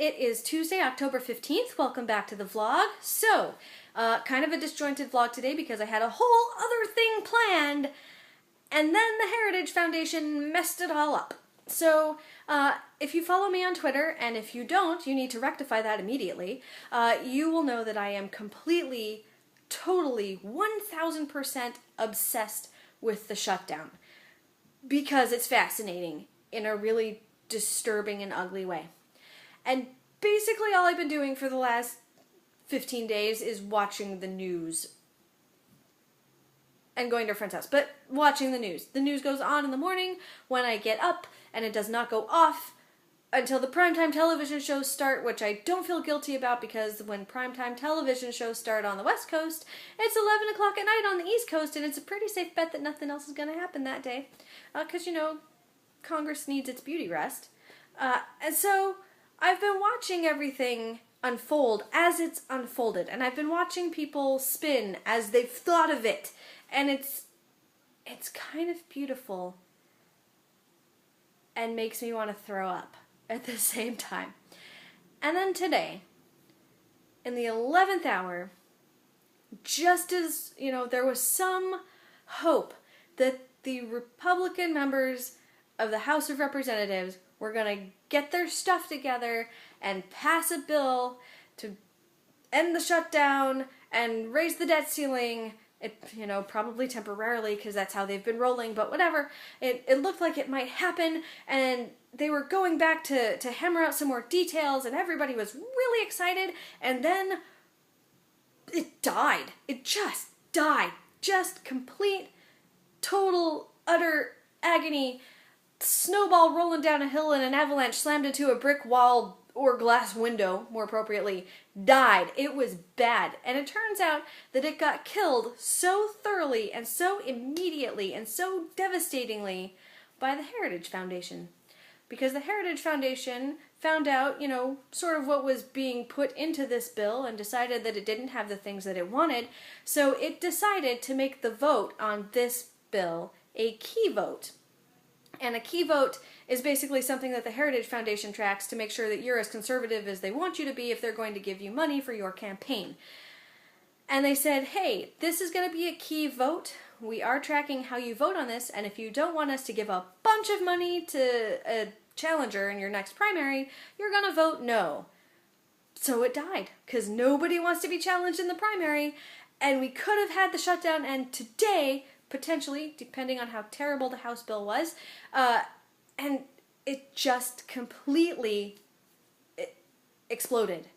It is Tuesday, October 15th. Welcome back to the vlog. So, kind of a disjointed vlog today because I had a whole other thing planned and then the Heritage Foundation messed it all up. So, if you follow me on Twitter, and if you don't, you need to rectify that immediately, you will know that I am completely, totally, 1000% obsessed with the shutdown. Because it's fascinating in a really disturbing and ugly way. And basically all I've been doing for the last 15 days is watching the news and going to a friend's house, but watching the news. The news goes on in the morning when I get up, and it does not go off until the primetime television shows start, which I don't feel guilty about because when primetime television shows start on the West Coast, it's 11 o'clock at night on the East Coast, and it's a pretty safe bet that nothing else is going to happen that day. Because, you know, Congress needs its beauty rest. And so I've been watching everything unfold as it's unfolded, and I've been watching people spin as they've thought of it, and it's kind of beautiful and makes me want to throw up at the same time. And then today, in the 11th hour, just as, you know, there was some hope that the Republican members of the House of Representatives were going to get their stuff together and pass a bill to end the shutdown and raise the debt ceiling. It, you know, probably temporarily because that's how they've been rolling, but whatever. It looked like it might happen, and they were going back to hammer out some more details, and everybody was really excited, and then it died. It just died. Just complete, total, utter agony. Snowball rolling down a hill in an avalanche, slammed into a brick wall or glass window, more appropriately, died. It was bad. And it turns out that it got killed so thoroughly and so immediately and so devastatingly by the Heritage Foundation. Because the Heritage Foundation found out, you know, sort of what was being put into this bill and decided that it didn't have the things that it wanted. So it decided to make the vote on this bill a key vote. And a key vote is basically something that the Heritage Foundation tracks to make sure that you're as conservative as they want you to be if they're going to give you money for your campaign. And they said, hey, this is going to be a key vote. We are tracking how you vote on this, and if you don't want us to give a bunch of money to a challenger in your next primary, you're going to vote no. So it died, because nobody wants to be challenged in the primary, and we could have had the shutdown, and today, potentially, depending on how terrible the House bill was, and it just completely exploded.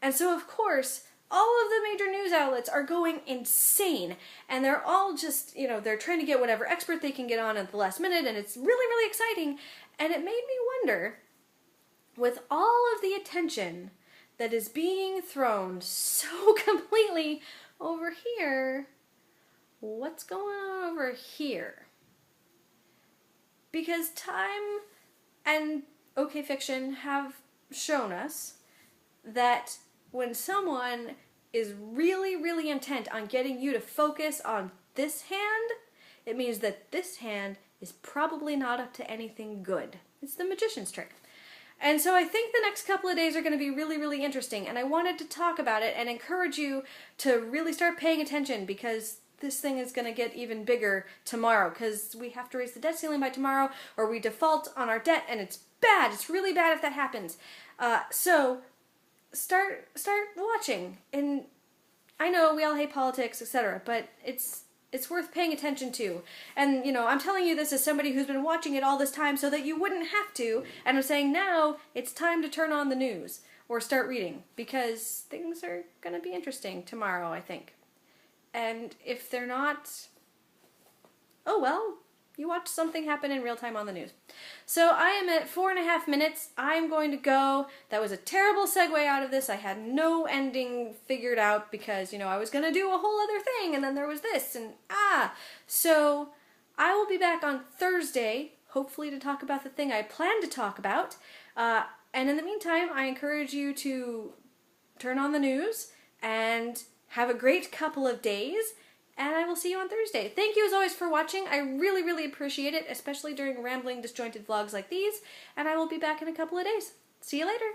And so, of course, all of the major news outlets are going insane, and they're all just, you know, they're trying to get whatever expert they can get on at the last minute, and it's really, really exciting, and it made me wonder, with all of the attention that is being thrown so completely over here, what's going on over here? Because Time and OK Fiction have shown us that when someone is really, really intent on getting you to focus on this hand, it means that this hand is probably not up to anything good. It's the magician's trick. And so I think the next couple of days are going to be really, really interesting, and I wanted to talk about it and encourage you to really start paying attention, because this thing is going to get even bigger tomorrow, because we have to raise the debt ceiling by tomorrow or we default on our debt, and it's bad. It's really bad if that happens. So start watching. And I know we all hate politics, etc., but it's worth paying attention to. And, you know, I'm telling you this as somebody who's been watching it all this time so that you wouldn't have to, and I'm saying now it's time to turn on the news or start reading, because things are going to be interesting tomorrow, I think. And if they're not, oh well, you watch something happen in real time on the news. So I am at 4.5 minutes. I'm going to go. That was a terrible segue out of this. I had no ending figured out because, you know, I was going to do a whole other thing, and then there was this, and So I will be back on Thursday, hopefully to talk about the thing I plan to talk about. And in the meantime, I encourage you to turn on the news and have a great couple of days, and I will see you on Thursday. Thank you as always for watching. I really, really appreciate it, especially during rambling, disjointed vlogs like these, and I will be back in a couple of days. See you later.